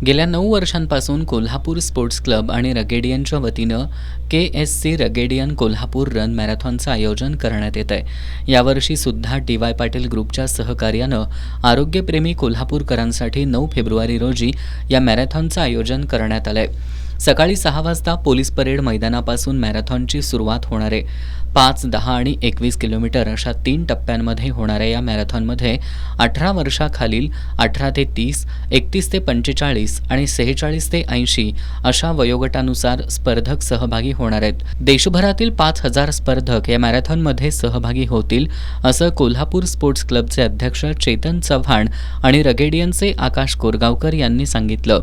गेल्या 9 वर्षांपासून Kolhapur sports club आणि रगेडियनच्या वतीनं KSC रगेडियन कोल्हापूर रन मॅरेथॉनचं आयोजन करण्यात येत आहे। यावर्षी सुद्धा DY पाटील ग्रुपच्या सहकार्यानं आरोग्यप्रेमी कोल्हापूरकरांसाठी 9 फेब्रुवारी रोजी या मॅरेथॉनचं आयोजन करण्यात आलंय। सकाळी 6 वाजता पोलीस परेड मैदानापासून मॅरेथॉनची सुरुवात होणार आहे। 5, 10 आणि 21 किलोमीटर अशा 3 टप्प्यांमध्ये होणाऱ्या या मॅरेथॉनमध्ये 18 वर्षाखालील 18 ते 30, 31 ते 45 आणि 46 ते 80 अशा वयोगटानुसार स्पर्धक सहभागी होणार आहेत। देशभरातील 5000 स्पर्धक या मॅरेथॉनमध्ये सहभागी होतील, असं कोल्हापूर स्पोर्ट्स क्लबचे अध्यक्ष चेतन चव्हाण आणि रगेडियनचे आकाश कोरगावकर यांनी सांगितलं।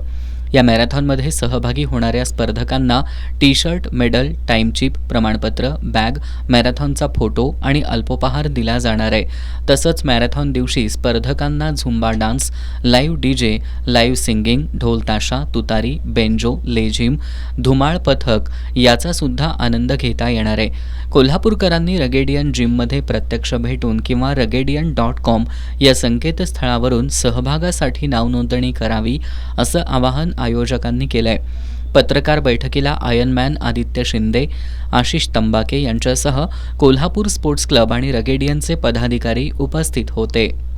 या मॅरेथॉनमध्ये सहभागी होणाऱ्या स्पर्धकांना टी-शर्ट, मेडल, टाईमचीप, प्रमाणपत्र, बॅग, मॅरेथॉनचा फोटो आणि अल्पोपहार दिला जाणार आहे। तसंच मॅरेथॉन दिवशी स्पर्धकांना Zumba dance, live DJ, live singing, ढोल ताशा, तुतारी, बेंजो, लेझिम, धुमाळ पथक याचा सुद्धा आनंद घेता येणार आहे। कोल्हापूरकरांनी रगेडियन जिममध्ये प्रत्यक्ष भेटून किंवा ragedian.com या संकेतस्थळावरून सहभागासाठी नावनोंदणी करावी, असं आवाहन आयोजकांनी केलंय। पत्रकार बैठकीला आयर्नमॅन आदित्य शिंदे, आशिष तंबाके यांच्यासह कोल्हापूर स्पोर्ट्स क्लब आणि रगेडियनचे पदाधिकारी उपस्थित होते।